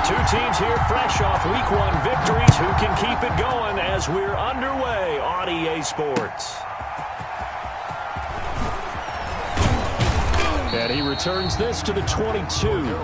Two teams here fresh off Week 1 victories. Who can keep it going as we're underway on EA Sports? And he returns this to the 22.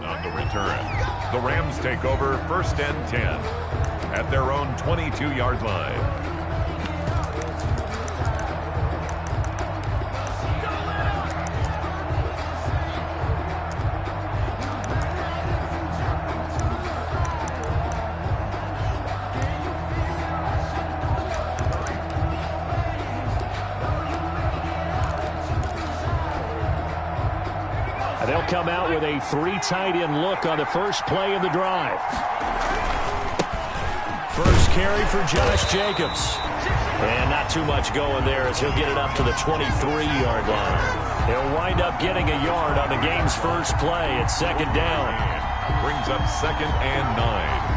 On the return, the Rams take over 1st and 10 at their own 22-yard line. They'll come out with a 3 tight end look on the first play of the drive. First carry for Josh Jacobs. And not too much going there as he'll get it up to the 23-yard line. He'll wind up getting a yard on the game's first play at 2nd down. Brings up 2nd and 9.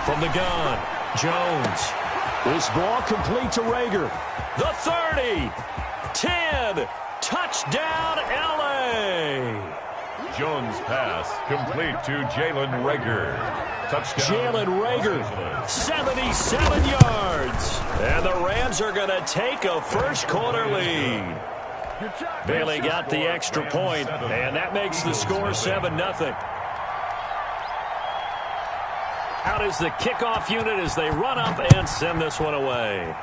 From the gun, Jones. This ball complete to Rager. The 30, 10, touchdown L.A. Jones pass complete to Jalen Rager. Touchdown. Jalen Rager, 77 yards. And the Rams are going to take a first-quarter lead. Bailey got the extra point, and that makes the score 7-0. Out is the kickoff unit as they run up and send this one away.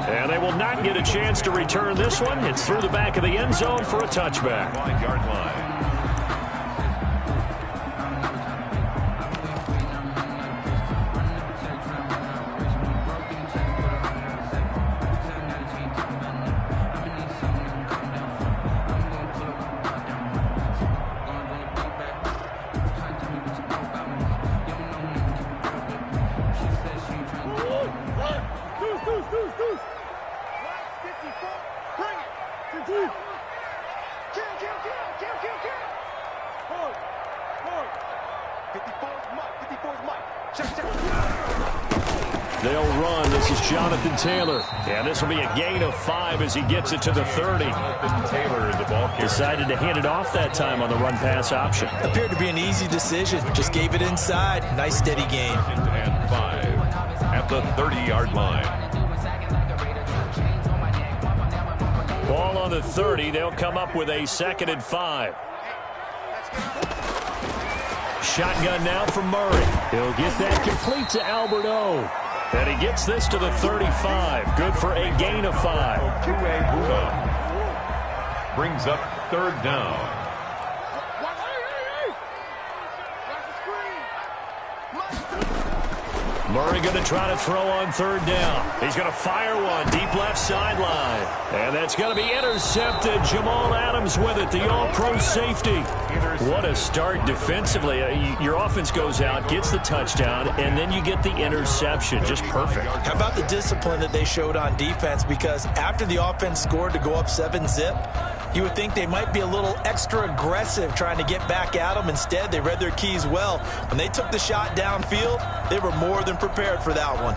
And they will not get a chance to return this one. It's through the back of the end zone for a touchback. 1-yard line. They'll run. This is Jonathan Taylor. And this will be a gain of 5 as he gets it to the 30. Taylor, the ball carrier. Decided to hand it off that time on the run-pass option. Appeared to be an easy decision. Just gave it inside. Nice steady gain. 2nd and 5 at the 30-yard line. Ball on the 30. They'll come up with a 2nd and 5. Shotgun now from Murray. He'll get that complete to Albert O. And he gets this to the 35. Good for a gain of 5. Brings up 3rd down. Murray going to try to throw on 3rd down. He's going to fire one deep left sideline. And that's going to be intercepted. Jamal Adams with it, the all-pro safety. What a start defensively. Your offense goes out, gets the touchdown, and then you get the interception. Just perfect. How about the discipline that they showed on defense? Because after the offense scored to go up 7-zip, you would think they might be a little extra aggressive trying to get back at them. Instead, they read their keys well. When they took the shot downfield, they were more than prepared for that one.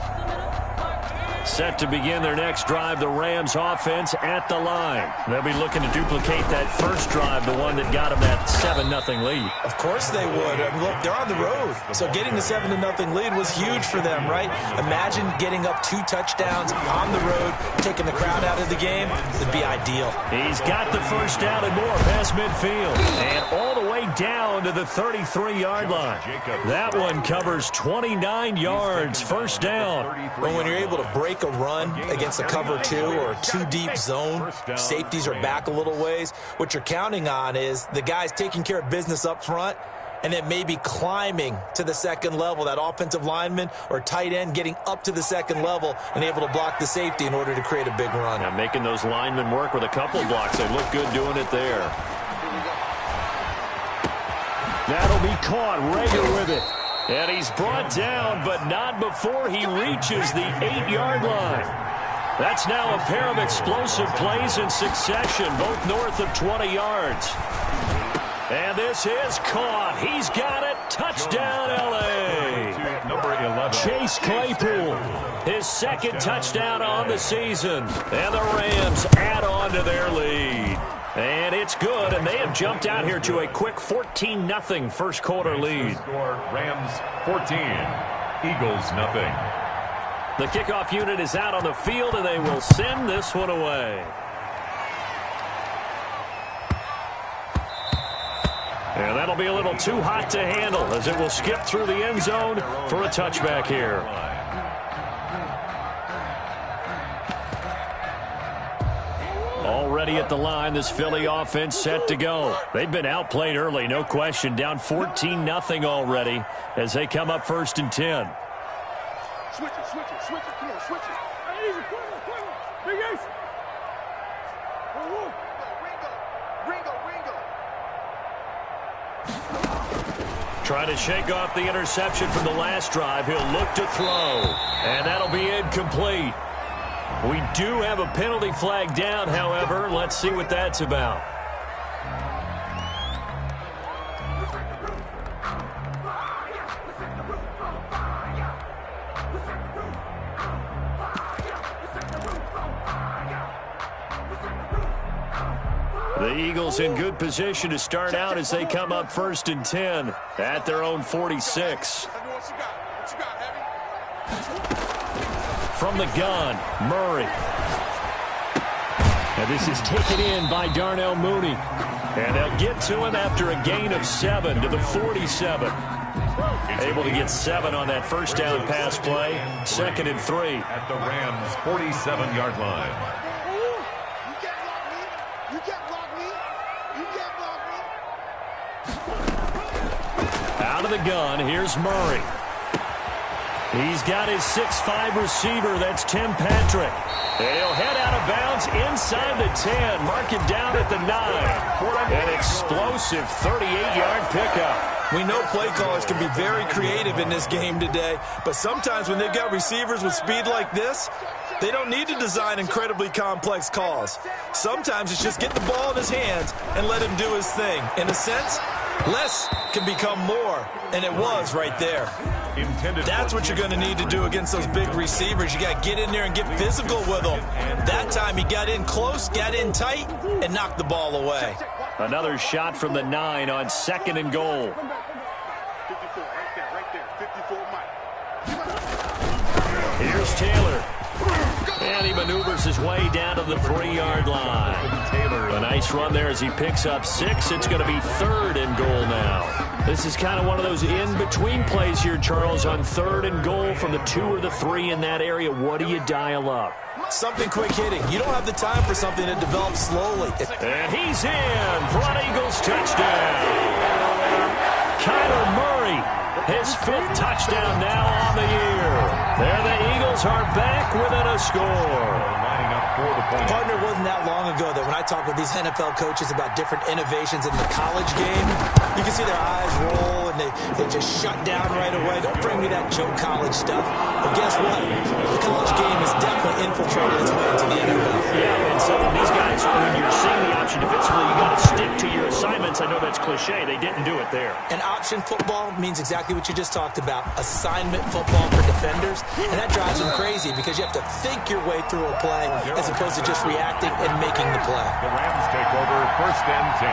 Set to begin their next drive, the Rams offense at the line. They'll be looking to duplicate that first drive, the one that got them that 7-0 lead. Of course they would. I mean, look, they're on the road. So getting the 7-0 lead was huge for them, right? Imagine getting up 2 touchdowns on the road, taking the crowd out of the game. It'd be ideal. He's got the first down and more past midfield. And all the way down to the 33-yard line. That one covers 29 yards, first down. Well, when you're able to break a run against a cover 2 or 2 deep zone, safeties are back a little ways. What you're counting on is the guys taking care of business up front and then maybe climbing to the second level, that offensive lineman or tight end getting up to the second level and able to block the safety in order to create a big run. Yeah, making those linemen work with a couple blocks. They look good doing it there. That'll be caught. Rager with it. And he's brought down, but not before he reaches the 8-yard line. That's now a pair of explosive plays in succession, both north of 20 yards. And this is caught. He's got it. Touchdown, L.A. Number 11. Chase Claypool, his second touchdown on the season. And the Rams add on to their lead. And it's good, and they have jumped out here to a quick 14-0 first quarter lead. Rams 14, Eagles nothing. The kickoff unit is out on the field, and they will send this one away. And that'll be a little too hot to handle as it will skip through the end zone for a touchback here. Already at the line, this Philly offense set to go. They've been outplayed early, no question. Down 14-0 already as they come up 1st and 10. Switch it, switch it, switch it. Come on, switch it. Hey, easy, quick, Big Ace. Ringo. Trying to shake off the interception from the last drive. He'll look to throw, and that'll be incomplete. We do have a penalty flag down, however. Let's see what that's about. The Eagles in good position to start out as they come up 1st and 10 at their own 46. From the gun, Murray. And this is taken in by Darnell Mooney. And they'll get to him after a gain of 7 to the 47. Able to get 7 on that first down pass play. 2nd and 3. At the Rams' 47-yard line. You can't block me. You can't block me. Out of the gun, here's Murray. He's got his 6'5 receiver. That's Tim Patrick. And he'll head out of bounds inside the 10. Mark it down at the 9. An explosive 38-yard pickup. We know play callers can be very creative in this game today, but sometimes when they've got receivers with speed like this, they don't need to design incredibly complex calls. Sometimes it's just get the ball in his hands and let him do his thing. In a sense, less can become more, and it was right there. That's what you're going to need to do against those big receivers. You got to get in there and get physical with them. That time he got in close, got in tight, and knocked the ball away. Another shot from the 9 on 2nd and goal. 54, right there, 54, Mike. Here's Taylor. And he maneuvers his way down to the 3-yard line. Taylor, a nice run there as he picks up 6. It's going to be 3rd and goal now. This is kind of one of those in-between plays here, Charles, on 3rd and goal from the 2 or the 3 in that area. What do you dial up? Something quick hitting. You don't have the time for something that develops slowly. And he's in for an Eagles touchdown. Kyler Murray, his 5th touchdown now on the year. There the Eagles are back within a score. Partner, wasn't that long ago that when I talk with these NFL coaches about different innovations in the college game, you can see their eyes roll and they just shut down right away. Don't bring me that joke college stuff. But guess what? The college game has definitely infiltrated its way into the NFL. Yeah, and so these guys, when you're seeing the option defensively, you got to stick to your assignments. I know that's cliche. They didn't do it there. And option football means exactly what you just talked about. Assignment football for defenders. And that drives them crazy because you have to think your way through a play as opposed to just reacting and making the play. The Rams take over 1st and 10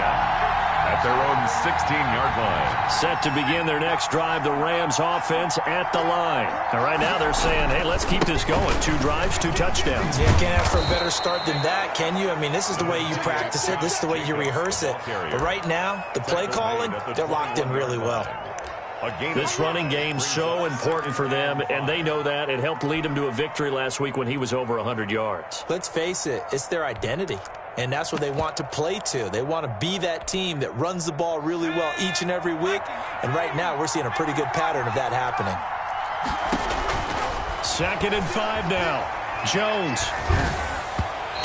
at their own 16-yard line. Set to begin their next drive, the Rams offense at the line. And right now they're saying, hey, let's keep this going. 2 drives, 2 touchdowns. Yeah, can't ask for a better start than that, can you? I mean, this is the way you practice it. This is the way you rehearse it. But right now, the play calling, they're locked in really well. This running game's so important for them, and they know that. It helped lead them to a victory last week when he was over 100 yards. Let's face it, it's their identity. and that's what they want to play to. They want to be that team that runs the ball really well each and every week, and right now we're seeing a pretty good pattern of that happening. 2nd and 5 now. Jones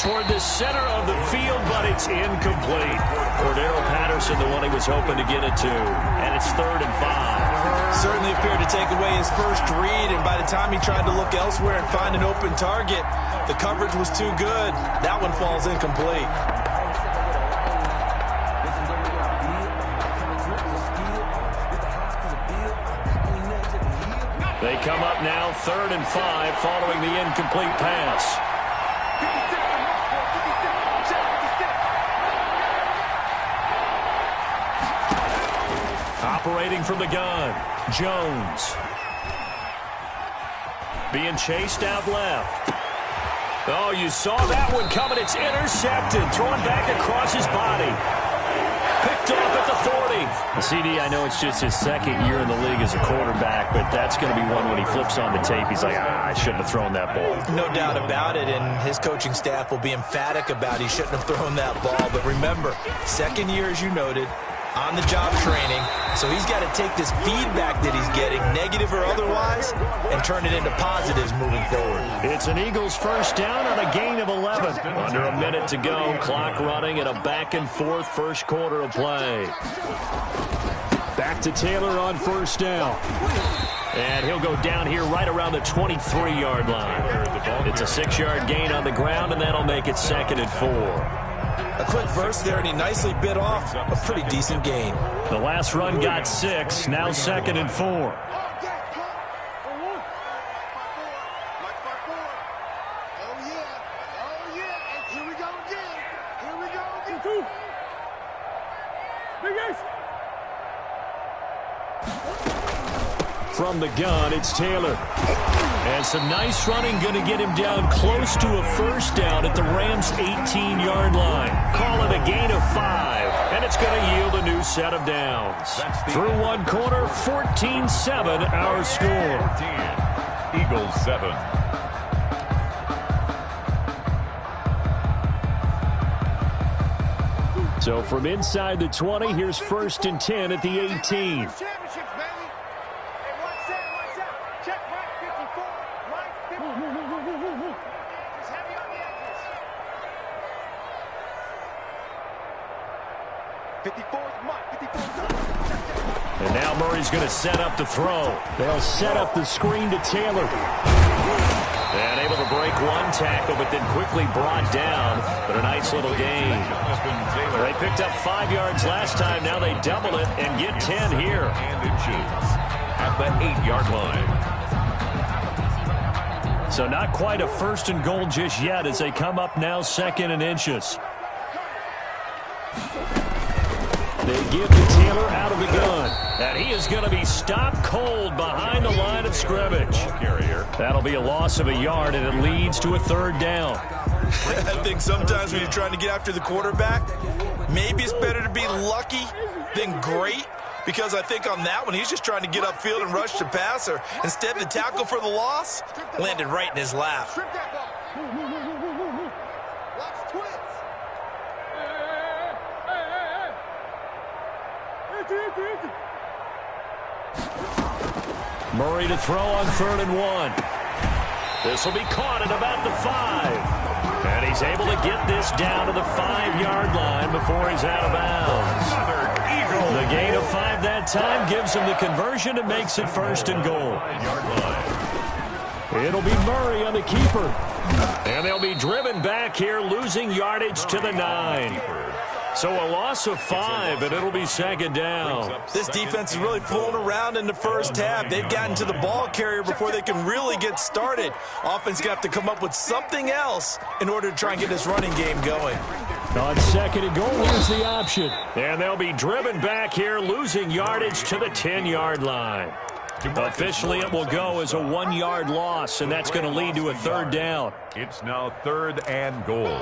toward the center of the field, but it's incomplete. Cordero Patterson, the one he was hoping to get it to, and it's 3rd and 5. Certainly appeared to take away his first read, and by the time he tried to look elsewhere and find an open target, the coverage was too good. That one falls incomplete. They come up now 3rd and 5 following the incomplete pass. Operating from the gun, Jones. Being chased out left. Oh, you saw that one coming. It's intercepted. Thrown back across his body. Picked off at the 40. CD, I know it's just his 2nd year in the league as a quarterback, but that's going to be one when he flips on the tape. He's like, I shouldn't have thrown that ball. No doubt about it, and his coaching staff will be emphatic about he shouldn't have thrown that ball. But remember, 2nd year, as you noted, on-the-job training, so he's got to take this feedback that he's getting, negative or otherwise, and turn it into positives moving forward. It's an Eagles first down on a gain of 11. Under a minute to go, clock running and a back-and-forth first quarter of play. Back to Taylor on first down. And he'll go down here right around the 23-yard line. It's a 6-yard gain on the ground, and that'll make it 2nd and 4. A quick burst there, and he nicely bit off a pretty decent gain. The last run got 6, now 2nd and 4. From the gun, it's Taylor. And some nice running, going to get him down close to a first down at the Rams' 18-yard line. Call it a gain of 5, and it's going to yield a new set of downs. Through one quarter, 14-7 our score. Eagles 7. So from inside the 20, here's 1st and 10 at the 18. And now Murray's going to set up the throw. They'll set up the screen to Taylor. And able to break one tackle, but then quickly brought down. But a nice little gain. They picked up 5 yards last time. Now they double it and get 10 here. And inches at the 8-yard line. So not quite a 1st and goal just yet as they come up now 2nd and inches. They give to Taylor out of the gun. And he is going to be stopped cold behind the line of scrimmage. That'll be a loss of a yard, and it leads to a 3rd down. I think sometimes when you're trying to get after the quarterback, maybe it's better to be lucky than great. Because I think on that one, he's just trying to get upfield and rush the passer. Instead, the tackle for the loss landed right in his lap. Murray to throw on 3rd and 1. This will be caught at about the 5. And he's able to get this down to the 5-yard line before he's out of bounds. The gain of 5 that time gives him the conversion and makes it 1st and goal. It'll be Murray on the keeper. And they'll be driven back here, losing yardage to the 9. So a loss of 5, and it'll be 2nd down. This defense is really fooling around in the first half. They've gotten to the ball carrier before they can really get started. Offense going to have to come up with something else in order to try and get this running game going. On 2nd and goal, here's the option. And they'll be driven back here, losing yardage to the 10-yard line. Officially, it will go as a 1-yard loss, and that's going to lead to a 3rd down. It's now 3rd and goal.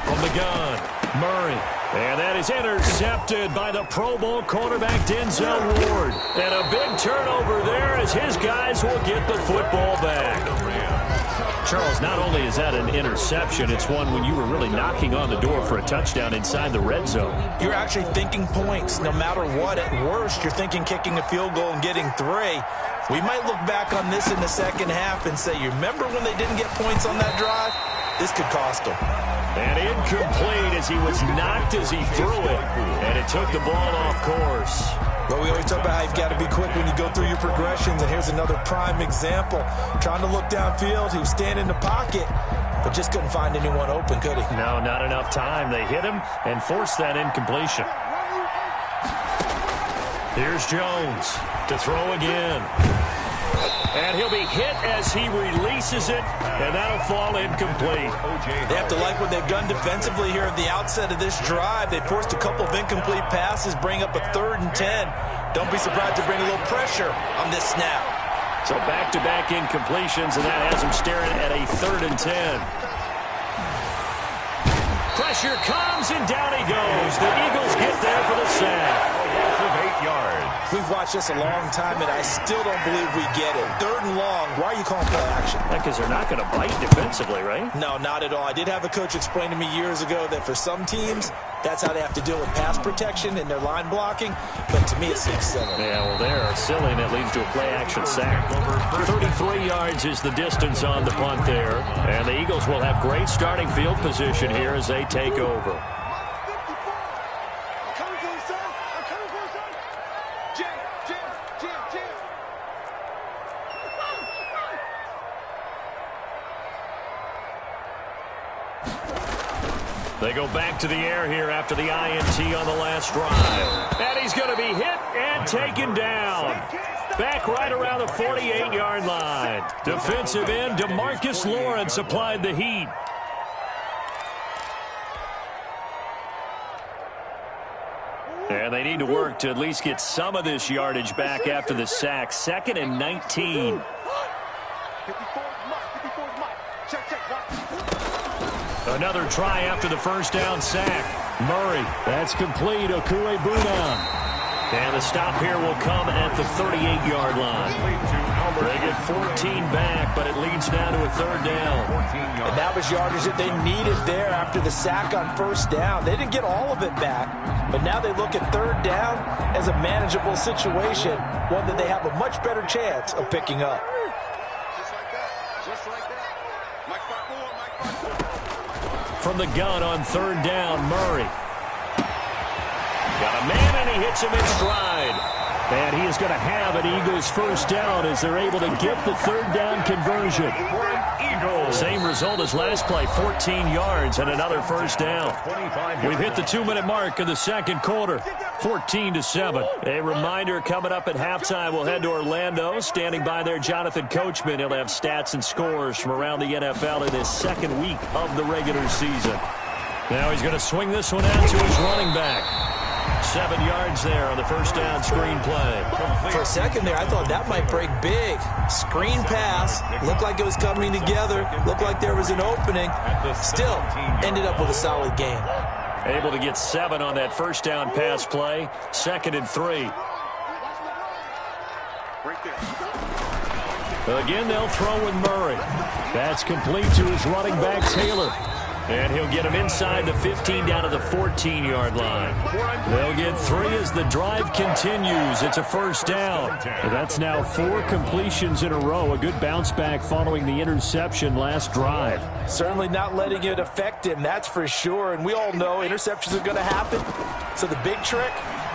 From the gun, Murray And that is intercepted by the Pro Bowl cornerback Denzel Ward. And a big turnover there as his guys will get the football back. Charles, not only is that an interception, it's one when you were really knocking on the door for a touchdown inside the red zone. You're actually thinking points no matter what. At worst, you're thinking kicking a field goal and getting 3. We might look back on this in the second half and say, you remember when they didn't get points on that drive? This could cost them. And incomplete as he was knocked as he threw it. And it took the ball off course. Well, we always talk about how you've got to be quick when you go through your progressions, and here's another prime example. Trying to look downfield, he was standing in the pocket, but just couldn't find anyone open, could he? No, not enough time. They hit him and forced that incompletion. Here's Jones to throw again. And he'll be hit as he releases it, and that'll fall incomplete. They have to like what they've done defensively here at the outset of this drive. They forced a couple of incomplete passes, bring up a 3rd and 10. Don't be surprised to bring a little pressure on this snap. So back-to-back incompletions, and that has them staring at a 3rd and 10. Pressure comes, and down he goes. The Eagles get there for the sack. A loss of 8 yards. We've watched this a long time, and I still don't believe we get it. 3rd and long. Why are you calling play action? Because they're not going to bite defensively, right? No, not at all. I did have a coach explain to me years ago that for some teams, that's how they have to deal with pass protection and their line blocking. But to me, it seems silly. Yeah, well, they're silly, and it leads to a play-action sack. 33 yards is the distance on the punt there. And the Eagles will have great starting field position here as they take over. They go back to the air here after the INT on the last drive. And he's going to be hit and taken down. Back right around the 48-yard line. Defensive end DeMarcus Lawrence applied the heat. And they need to work to at least get some of this yardage back after the sack. 2nd and 19. Another try after the first down sack. Murray, that's complete. Okuegbuna. And the stop here will come at the 38-yard line. They get 14 back, but it leads now to a 3rd down. And that was yardage that they needed there after the sack on 1st down. They didn't get all of it back, but now they look at 3rd down as a manageable situation, one that they have a much better chance of picking up. From the gun on 3rd down, Murray. Got a man, and he hits him in stride. And he is going to have an Eagles 1st down as they're able to get the 3rd down conversion. Same result as last play, 14 yards and another 1st down. We've hit the 2-minute mark in the 2nd quarter, 14-7. A reminder coming up at halftime, we'll head to Orlando. Standing by there, Jonathan Coachman. He'll have stats and scores from around the NFL in his 2nd week of the regular season. Now he's going to swing this one out to his running back. 7 yards there on the 1st down screen play. For a second there, I thought that might break big. Screen pass. Looked like it was coming together. Looked like there was an opening. Still, ended up with a solid game. Able to get 7 on that 1st down pass play. 2nd and 3. Again, they'll throw with Murray. That's complete to his running back, Taylor. And he'll get him inside the 15 down to the 14-yard line. They'll get 3 as the drive continues. It's a 1st down. That's now 4 completions in a row. A good bounce back following the interception last drive. Certainly not letting it affect him, that's for sure. And we all know interceptions are going to happen. So the big trick,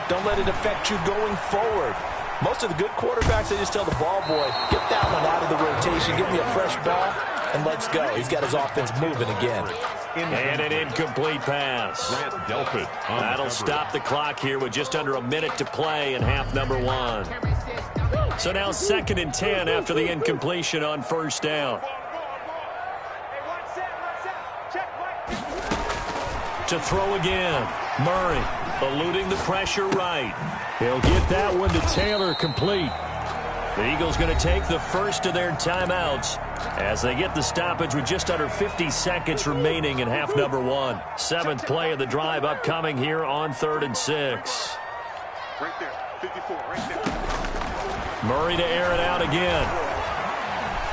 don't let it affect you going forward. Most of the good quarterbacks, they just tell the ball boy, get that one out of the rotation, give me a fresh ball, and let's go. He's got his offense moving again. And an incomplete pass. That'll stop the clock here with just under a minute to play in half number 1. So now 2nd and 10 after the incompletion on 1st down. To throw again. Murray eluding the pressure right. He'll get that one to Taylor complete. The Eagles going to take the first of their timeouts. as they get the stoppage with just under 50 seconds remaining in half number one. 7th play of the drive upcoming here on 3rd and 6. Right there, 54, right there. Murray to air it out again.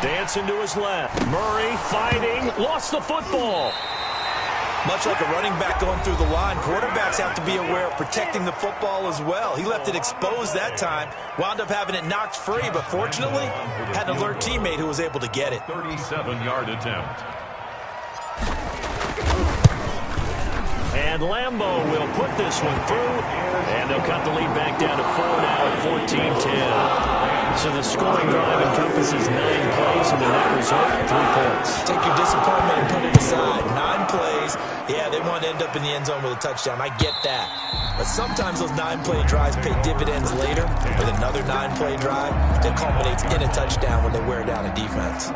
Dancing to his left. Murray fighting, lost the football. Much like a running back going through the line, quarterbacks have to be aware of protecting the football as well. He left it exposed that time, wound up having it knocked free, but fortunately had an alert teammate who was able to get it. 37-yard attempt. And Lambeau will put this one through, and they'll cut the lead back down to 4 now at 14-10. So the scoring drive encompasses 9 plays, and the net result, 3 points. Take your disappointment and put it aside. 9 plays. Yeah, they want to end up in the end zone with a touchdown. I get that. But sometimes those 9-play drives pay dividends later with another 9-play drive that culminates in a touchdown when they wear down a defense.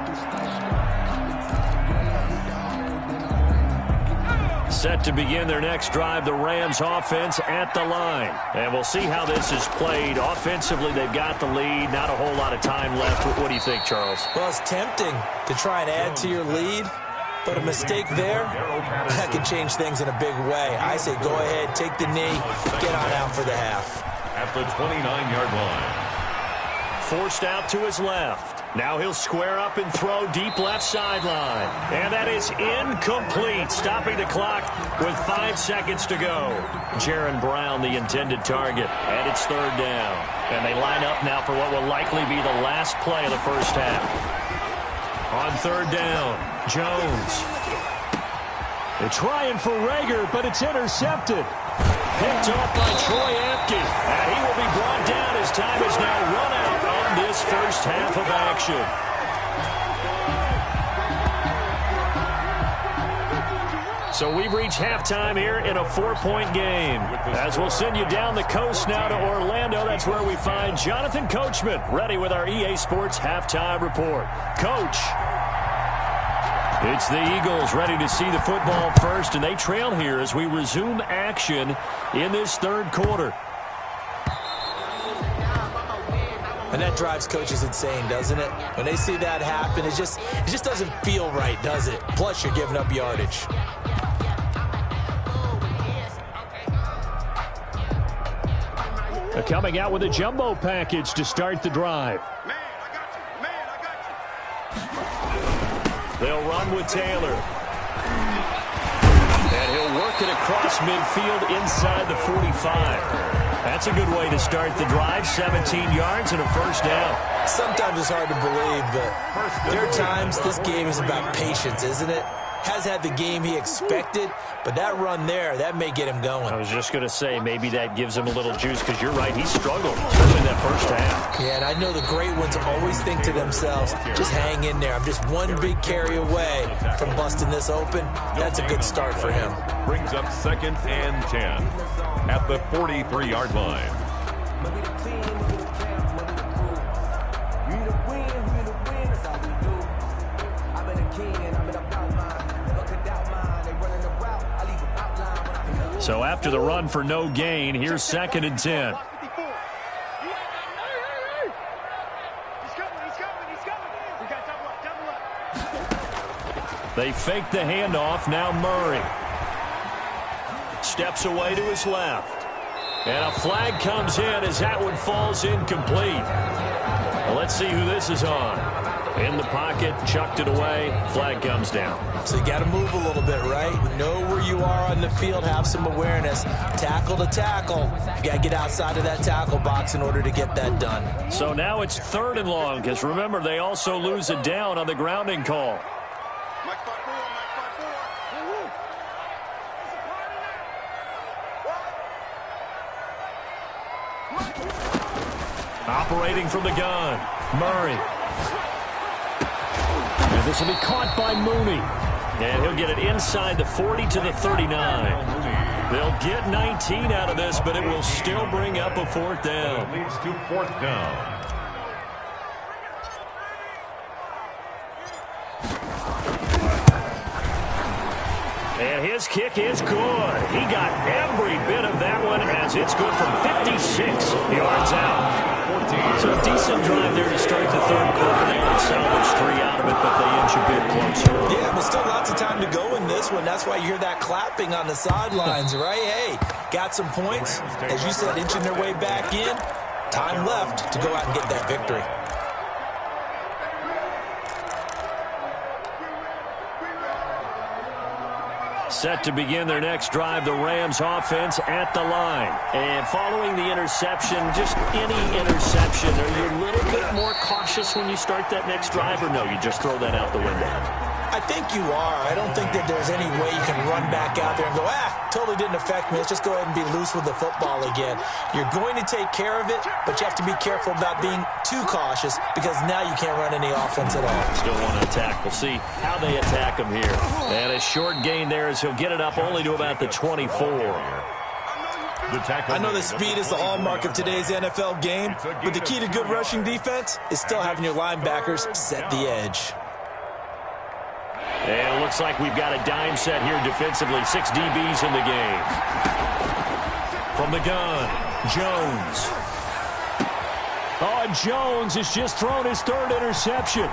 Set to begin their next drive, the Rams offense at the line. And we'll see how this is played. Offensively, they've got the lead. Not a whole lot of time left. What do you think, Charles? Well, it's tempting to try and add to your lead, but a mistake there, that could change things in a big way. I say go ahead, take the knee, get on out for the half. At the 29-yard line. Forced out to his left. Now he'll square up and throw deep left sideline. And that is incomplete, stopping the clock with 5 seconds to go. Jaron Brown, the intended target, and it's 3rd down. And they line up now for what will likely be the last play of the first half. On 3rd down, Jones. They're trying for Rager, but it's intercepted. Picked off by Troy Apke. And he will be brought down as time is now run out on this first half of action. So we've reached halftime here in a 4-point game. As we'll send you down the coast now to Orlando, that's where we find Jonathan Coachman, ready with our EA Sports halftime report. Coach. It's the Eagles ready to see the football first, and they trail here as we resume action in this 3rd quarter. And that drives coaches insane, doesn't it? When they see that happen, it just doesn't feel right, does it? Plus, you're giving up yardage. They're coming out with a jumbo package to start the drive. Man, I got you. Man, I got you. They'll run with Taylor. And he'll work it across midfield inside the 45. That's a good way to start the drive. 17 yards and a first down. Sometimes it's hard to believe, but there are times this game is about patience, isn't it? Has had the game he expected, but that run there, that may get him going. I was just going to say, maybe that gives him a little juice, because you're right, he struggled, especially in that first half. Yeah, and I know the great ones always think to themselves, just hang in there. I'm just one big carry away from busting this open. That's a good start for him. Brings up 2nd and 10 at the 43-yard line. So after the run for no gain, here's 2nd and 10. They fake the handoff. Now Murray steps away to his left. And a flag comes in as that one falls incomplete. Well, let's see who this is on. In the pocket, chucked it away, flag comes down. So you got to move a little bit, right? Know where you are on the field, have some awareness. Tackle to tackle. You got to get outside of that tackle box in order to get that done. So now it's 3rd and long, because remember, they also lose it down on the grounding call. Operating from the gun, Murray. And this will be caught by Mooney. And he'll get it inside the 40 to the 39. They'll get 19 out of this, but it will still bring up a 4th down. It leads to 4th down. And his kick is good. He got every bit of that one as it's good from 56 yards out. 14 So a decent drive there to start the third quarter. They only salvaged 3 out of it, but they inch a bit closer. Yeah, but still lots of time to go in this one. That's why you hear that clapping on the sidelines, right? Hey, got some points. As you said, inching their way back in. Time left to go out and get that victory. Set to begin their next drive, the Rams offense at the line. And following the interception, just any interception, are you a little bit more cautious when you start that next drive, or no, you just throw that out the window? I think you are. I don't think that there's any way you can run back out there and go, totally didn't affect me. Let's just go ahead and be loose with the football again. You're going to take care of it, but you have to be careful about being too cautious because now you can't run any offense at all. Still want to attack. We'll see how they attack him here. And a short gain there as he'll get it up only to about the 24. I know that speed is the hallmark of today's NFL game, but the key to good rushing defense is still having your linebackers set the edge. And it looks like we've got a dime set here defensively. 6 DBs in the game. From the gun, Jones. Oh, Jones has just thrown his 3rd interception.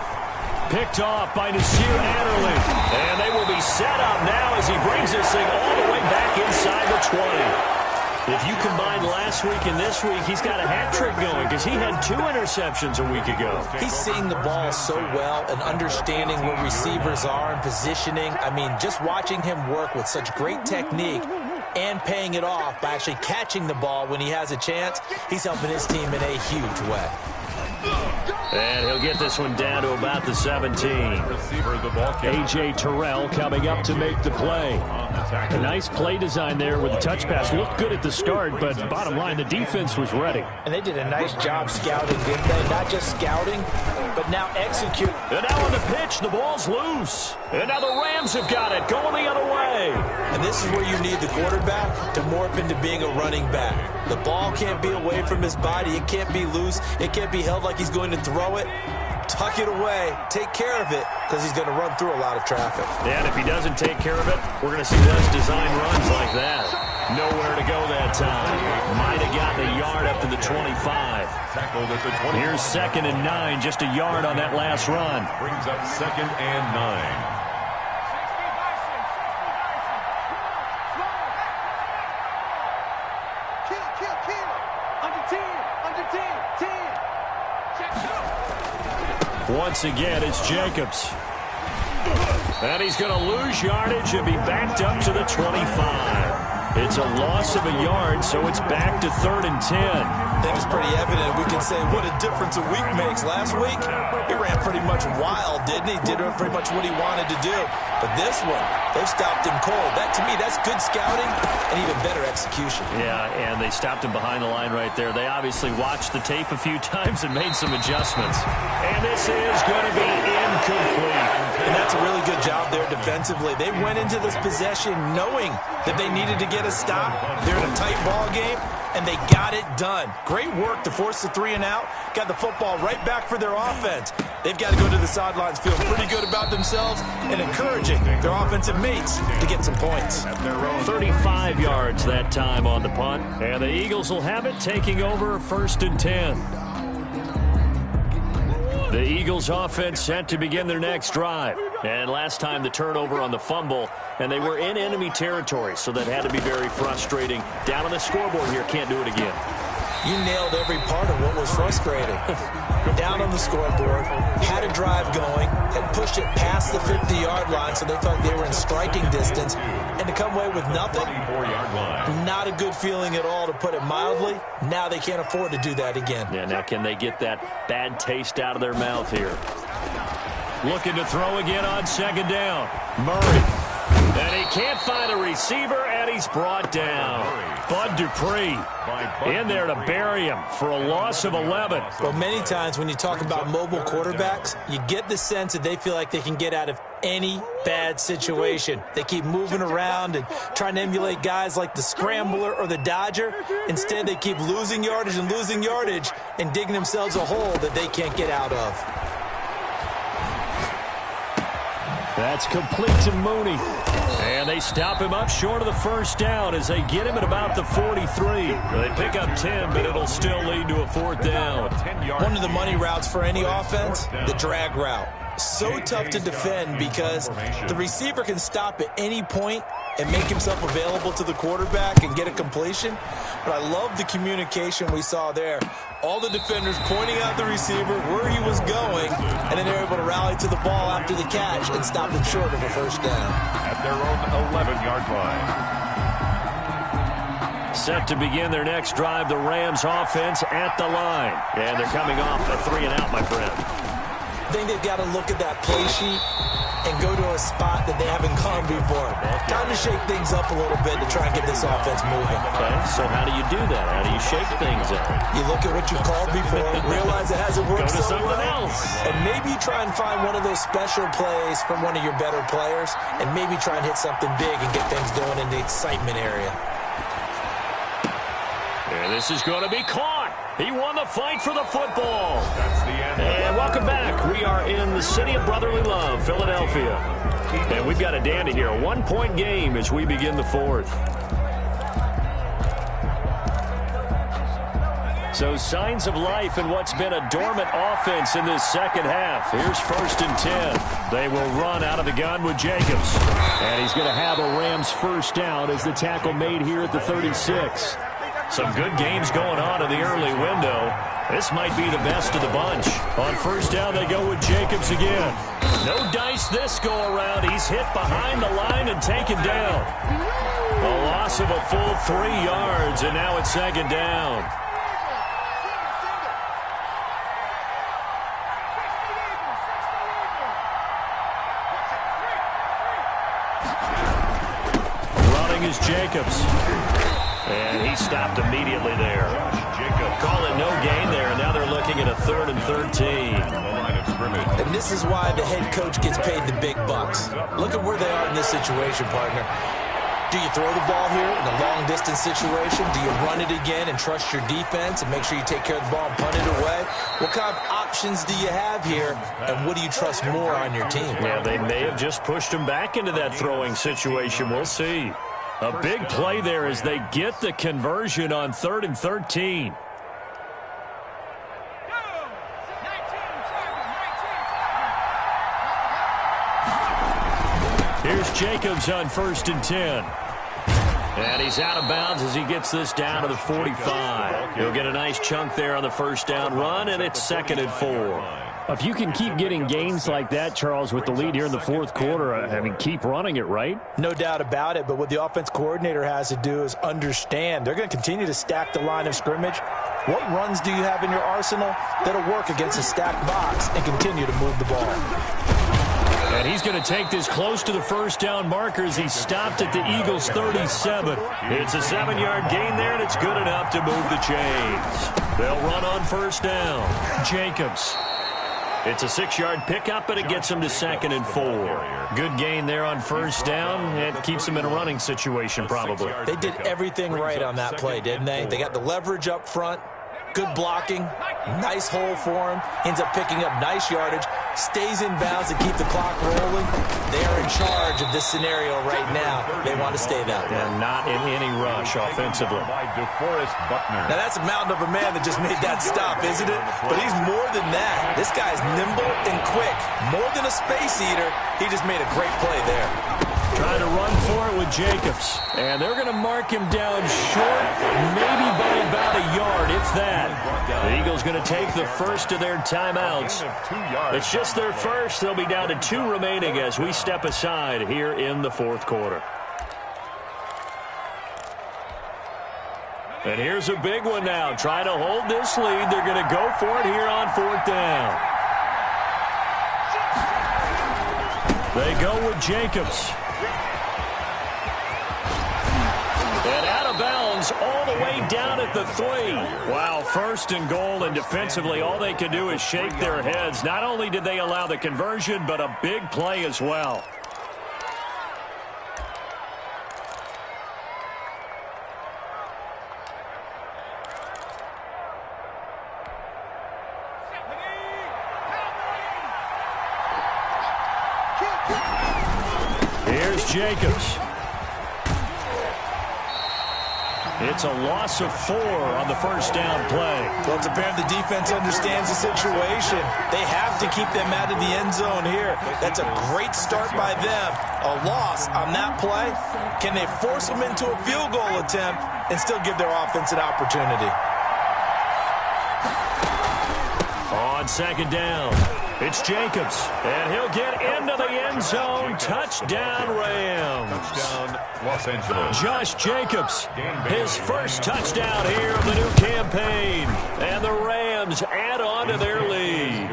Picked off by Nasir Adderley. And they will be set up now as he brings this thing all the way back inside the 20. If you combine last week and this week, he's got a hat trick going because he had 2 interceptions a week ago. He's seeing the ball so well and understanding where receivers are and positioning. I mean, just watching him work with such great technique and paying it off by actually catching the ball when he has a chance, he's helping his team in a huge way. And he'll get this one down to about the 17. A.J. Terrell coming up to make the play. A nice play design there with the touch pass. Looked good at the start, but bottom line, the defense was ready. And they did a nice job scouting, didn't they? Not just scouting, but now execute. And now on the pitch, the ball's loose. And now the Rams have got it, going the other way. And this is where you need the quarterback to morph into being a running back. The ball can't be away from his body. It can't be loose. It can't be held like he's going to throw it. Tuck it away. Take care of it because he's going to run through a lot of traffic. And if he doesn't take care of it, we're going to see less design runs like that. Nowhere to go that time. Might have gotten a yard up to the 25. Here's 2nd and 9, just a yard on that last run. Brings up 2nd and 9. Once again, it's Jacobs. And he's going to lose yardage and be backed up to the 25. It's a loss of a yard, so it's back to 3rd and 10. I think it's pretty evident. We can say what a difference a week makes. Last week, he ran pretty much wild, didn't he? Did pretty much what he wanted to do. But this one, they've stopped him cold. That, to me, that's good scouting and even better execution. Yeah, and they stopped him behind the line right there. They obviously watched the tape a few times and made some adjustments. And this is going to be incomplete. And that's a really good job there defensively. They went into this possession knowing that they needed to get a stop. They're in a tight ball game, and they got it done. Great work to force the 3 and out. Got the football right back for their offense. They've got to go to the sidelines feeling pretty good about themselves and encouraging their offensive mates to get some points. 35 yards that time on the punt. And the Eagles will have it, taking over 1st and 10. The Eagles offense set to begin their next drive. And last time the turnover on the fumble, and they were in enemy territory, so that had to be very frustrating. Down on the scoreboard here, can't do it again. You nailed every part of what was frustrating. Down on the scoreboard, had a drive going, had pushed it past the 50-yard line, so they thought they were in striking distance, and to come away with nothing, not a good feeling at all, to put it mildly. Now they can't afford to do that again. Yeah, now can they get that bad taste out of their mouth here? Looking to throw again on 2nd down. Murray. And he can't find a receiver, and he's brought down. Bud Dupree in there to bury him for a loss of 11. Well, many times when you talk about mobile quarterbacks, you get the sense that they feel like they can get out of any bad situation. They keep moving around and trying to emulate guys like the Scrambler or the Dodger. Instead, they keep losing yardage and digging themselves a hole that they can't get out of. That's complete to Mooney. And they stop him up short of the first down as they get him at about the 43. They pick up 10, but it'll still lead to a fourth down. One of the money routes for any offense, the drag route. So tough to defend because the receiver can stop at any point and make himself available to the quarterback and get a completion. But I love the communication we saw there. All the defenders pointing out the receiver where he was going, and then they're able to rally to the ball after the catch and stop him short of a first down. At their own 11-yard line. Set to begin their next drive, the Rams offense at the line. And they're coming off a 3-and-out, my friend. I think they've got to look at that play sheet and go to a spot that they haven't gone before. Time to shake things up a little bit to try and get this offense moving. Okay, so how do you do that? How do you shake things up? You look at what you've called before, realize it hasn't worked Go to so something well, else. and maybe try and find one of those special plays from one of your better players, and maybe try and hit something big and get things going in the excitement area. And this is going to be caught. He won the fight for the football. That's the end. And welcome back. We are in the city of brotherly love, Philadelphia. And we've got a dandy here. A 1-point game as we begin the fourth. So signs of life in what's been a dormant offense in this second half. Here's 1st and 10. They will run out of the gun with Jacobs. And he's going to have a Rams first down as the tackle made here at the 36. Some good games going on in the early window. This might be the best of the bunch. On first down, they go with Jacobs again. No dice this go-around. He's hit behind the line and taken down. A loss of a full 3 yards, and now it's 2nd down. Running is Jacobs. And he stopped immediately there. Call it no gain there, and now they're looking at a 3rd and 13. And this is why the head coach gets paid the big bucks. Look at where they are in this situation, partner. Do you throw the ball here in a long-distance situation? Do you run it again and trust your defense and make sure you take care of the ball and punt it away? What kind of options do you have here, and what do you trust more on your team? Yeah, they may have just pushed him back into that throwing situation. We'll see. A big play there as they get the conversion on 3rd and 13. Here's Jacobs on 1st and 10. And he's out of bounds as he gets this down to the 45. He'll get a nice chunk there on the first down run, and it's 2nd and 4. If you can keep getting gains like that, Charles, with the lead here in the fourth quarter, I mean, keep running it, right? No doubt about it, but what the offense coordinator has to do is understand. They're going to continue to stack the line of scrimmage. What runs do you have in your arsenal that'll work against a stacked box and continue to move the ball? And he's going to take this close to the first down marker as he stopped at the Eagles' 37. It's a 7-yard gain there, and it's good enough to move the chains. They'll run on first down. Jacobs. It's a 6-yard pickup, but it gets him to 2nd and 4. Good gain there on first down. It keeps him in a running situation, probably. They did everything right on that play, didn't they? They got the leverage up front. Good blocking. Nice hole for him. Ends up picking up nice yardage. Stays in bounds to keep the clock rolling. They are in charge of this scenario right now. They want to stay that way. And not in any rush offensively. Now that's a mountain of a man that just made that stop, isn't it? But he's more than that. This guy's nimble and quick. More than a space eater. He just made a great play there. Trying to run for it with Jacobs. And they're going to mark him down short, maybe by about a yard, if that. The Eagles going to take the first of their timeouts. It's just their first. They'll be down to 2 remaining as we step aside here in the fourth quarter. And here's a big one now. Trying to hold this lead. They're going to go for it here on 4th down. They go with Jacobs. And out of bounds all the way down at the 3. Wow, 1st and goal, and defensively all they can do is shake their heads. Not only did they allow the conversion, but a big play as well. Here's Jacobs. It's a loss of 4 on the first down play. Well, it's apparent the defense understands the situation. They have to keep them out of the end zone here. That's a great start by them. A loss on that play. Can they force them into a field goal attempt and still give their offense an opportunity? On second down, it's Jacobs, and he'll get into the end zone. Touchdown, Rams. Touchdown, Los Angeles. Josh Jacobs, his first touchdown here of the new campaign. And the Rams add on to their lead.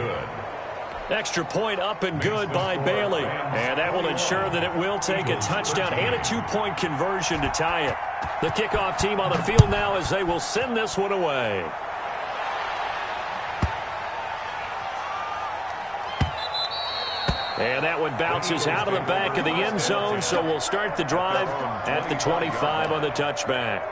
Extra point up and good by Bailey. And that will ensure that it will take a touchdown and a 2-point conversion to tie it. The kickoff team on the field now as they will send this one away. And that one bounces out of the back of the end zone, so we'll start the drive at the 25 on the touchback.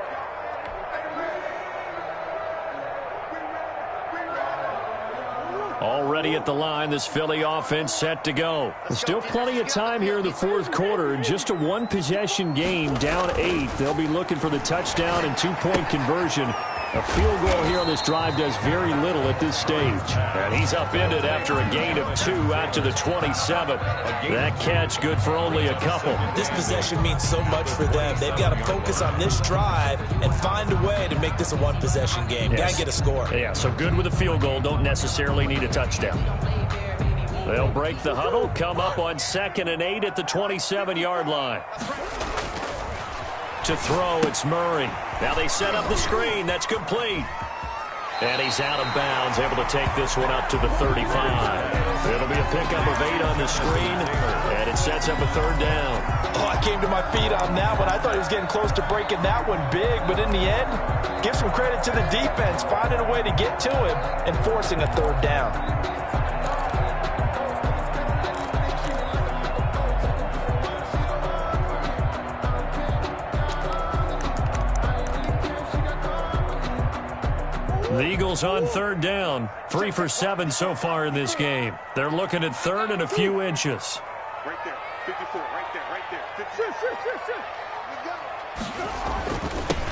Already at the line, this Philly offense set to go. Still plenty of time here in the fourth quarter. Just a one-possession game, down 8. They'll be looking for the touchdown and 2-point conversion. A field goal here on this drive does very little at this stage. And he's upended after a gain of 2 out to the 27. That catch good for only a couple. This possession means so much for them. They've got to focus on this drive and find a way to make this a one-possession game. Yes. Got to get a score. Yeah, so good with a field goal. Don't necessarily need a touchdown. They'll break the huddle, come up on 2nd and 8 at the 27-yard line. To throw, it's Murray. Now they set up the screen. That's complete. And he's out of bounds, able to take this one up to the 35. It'll be a pickup of 8 on the screen, and it sets up a 3rd down. Oh, I came to my feet on that one. I thought he was getting close to breaking that one big, but in the end, give some credit to the defense, finding a way to get to him and forcing a 3rd down. The Eagles on 3rd down. 3 for 7 so far in this game. They're looking at 3rd and a few inches. Right there. 54. Right there. 54.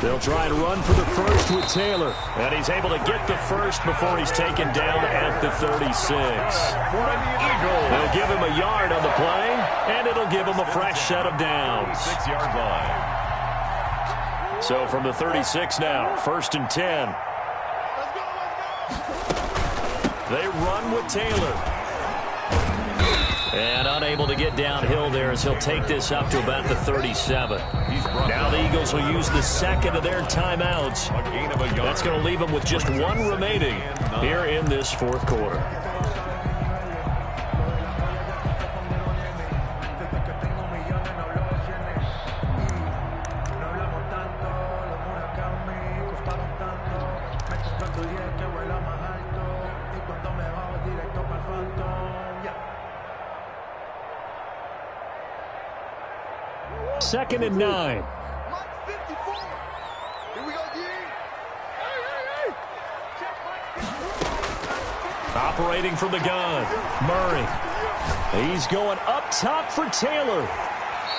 They'll try to run for the first with Taylor. And he's able to get the first before he's taken down at the 36. They'll give him a yard on the play, and it'll give him a fresh set of downs. 6-yard line. So from the 36 now, 1st and 10. They run with Taylor. And unable to get downhill there as he'll take this up to about the 37. Now the Eagles will use the 2nd of their timeouts. That's going to leave them with just 1 remaining here in this 4th quarter. Second and 9. Operating from the gun, Murray. He's going up top for Taylor.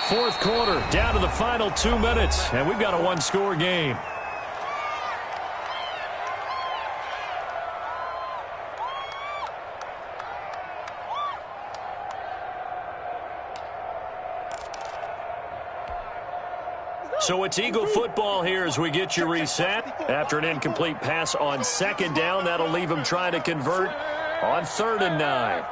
4th quarter, down to the final 2 minutes, and we've got a 1-score game. So it's Eagle football here as we get you reset. After an incomplete pass on 2nd down, that'll leave them trying to convert on 3rd and 9.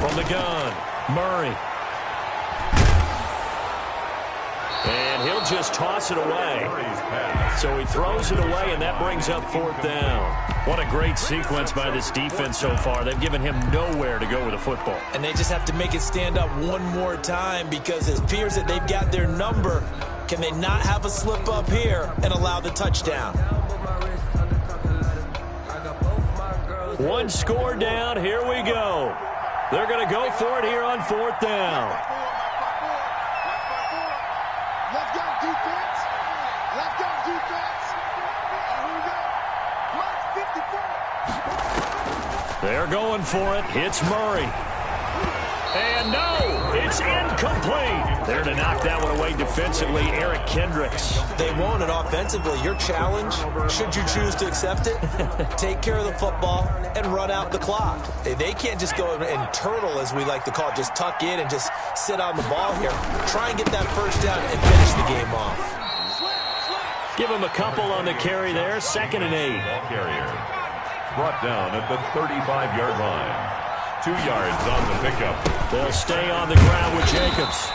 From the gun, Murray. And he'll just toss it away. So he throws it away, and that brings up 4th down. What a great sequence by this defense so far. They've given him nowhere to go with the football. And they just have to make it stand up one more time because it appears that they've got their number. Can they not have a slip up here and allow the touchdown? 1 score down. Here we go. They're going to go for it here on 4th down. Let's go, defense. Let's go, defense. Here we go. Mark 54. They're going for it. It's Murray. And no, it's incomplete. There to knock that one away defensively, Eric Kendricks. They won't, and offensively, your challenge, should you choose to accept it, take care of the football and run out the clock. They can't just go and turtle, as we like to call it, just tuck in and just sit on the ball here. Try and get that first down and finish the game off. Give him a couple on the carry there, 2nd and 8. Ball carrier brought down at the 35-yard line. 2 yards on the pickup. They'll stay on the ground with Jacobs.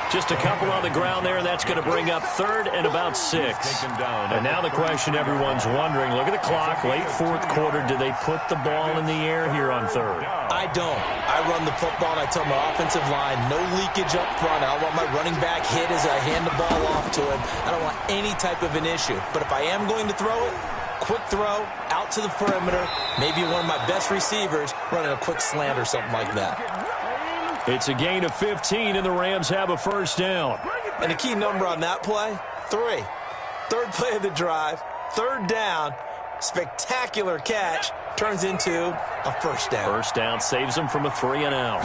Just a couple on the ground there, and that's going to bring up 3rd and about 6. And now the question everyone's wondering, look at the clock, late 4th quarter, do they put the ball in the air here on 3rd? I don't. I run the football, and I tell my offensive line, no leakage up front. I don't want my running back hit as I hand the ball off to him. I don't want any type of an issue. But if I am going to throw it, quick throw, out to the perimeter, maybe one of my best receivers running a quick slant or something like that. It's a gain of 15, and the Rams have a first down. And the key number on that play, 3. 3rd play of the drive, 3rd down, spectacular catch, turns into a first down. First down saves him from a 3-and-out.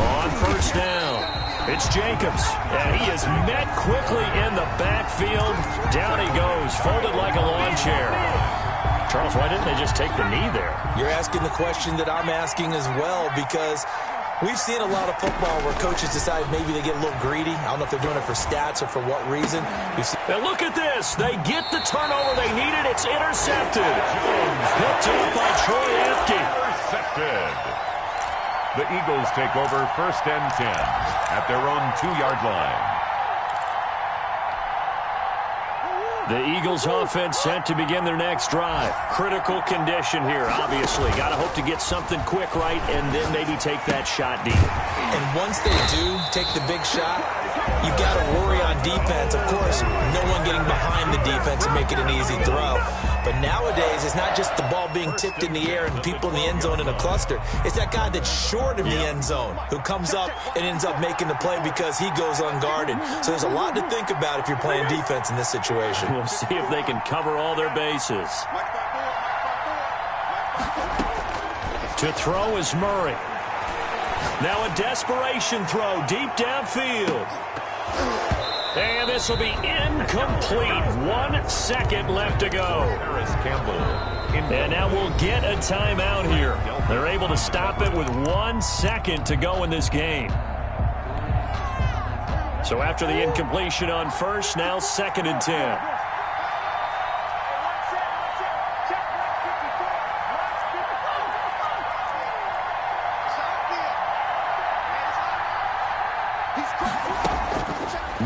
On first down, it's Jacobs, and he is met quickly in the backfield. Down he goes, folded like a lawn chair. Charles, why didn't they just take the knee there? You're asking the question that I'm asking as well, because we've seen a lot of football where coaches decide maybe they get a little greedy. I don't know if they're doing it for stats or for what reason. Now look at this. They get the turnover they needed. It's intercepted. Picked up by Troy Apke. Intercepted. The Eagles take over 1st and 10 at their own 2-yard line. The Eagles offense set to begin their next drive. Critical condition here, obviously. Got to hope to get something quick right and then maybe take that shot deep. And once they do take the big shot, you've got to worry on defense. Of course, no one getting behind the defense and making an easy throw. But nowadays, it's not just the ball being tipped in the air and people in the end zone in a cluster. It's that guy that's short of the end zone who comes up and ends up making the play because he goes unguarded. So there's a lot to think about if you're playing defense in this situation. We'll see if they can cover all their bases. To throw is Murray. Now a desperation throw deep downfield. And this will be incomplete. 1 second left to go. Harris Campbell. And now we'll get a timeout here. They're able to stop it with 1 second to go in this game. So after the incompletion on first, now 2nd and 10.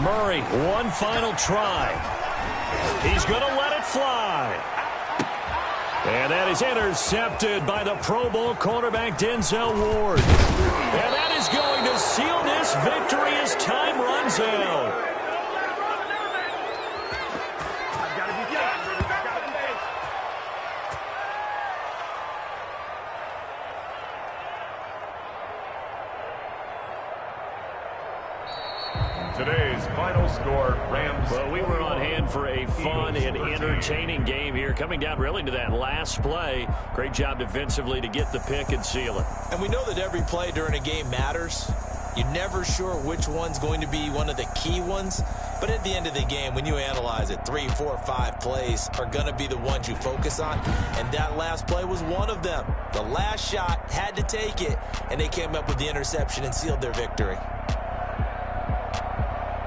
Murray, one final try. He's going to let it fly. And that is intercepted by the Pro Bowl cornerback Denzel Ward. And that is going to seal this victory as time runs out. Today's final score, Rams. Well, we were on hand for a fun and entertaining game here, coming down really to that last play. Great job defensively to get the pick and seal it. And we know that every play during a game matters. You're never sure which one's going to be one of the key ones. But at the end of the game, when you analyze it, 3, 4, 5 plays are going to be the ones you focus on. And that last play was one of them. The last shot had to take it, and they came up with the interception and sealed their victory.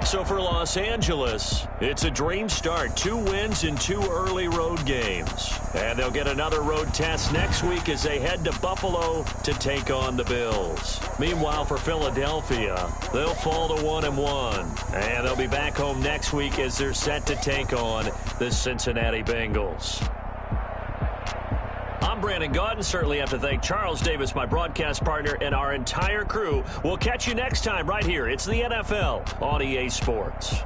So for Los Angeles, it's a dream start. 2 wins in 2 early road games. And they'll get another road test next week as they head to Buffalo to take on the Bills. Meanwhile, for Philadelphia, they'll fall to 1-1. And they'll be back home next week as they're set to take on the Cincinnati Bengals. I'm Brandon Gaudin. Certainly have to thank Charles Davis, my broadcast partner, and our entire crew. We'll catch you next time right here. It's the NFL on EA Sports.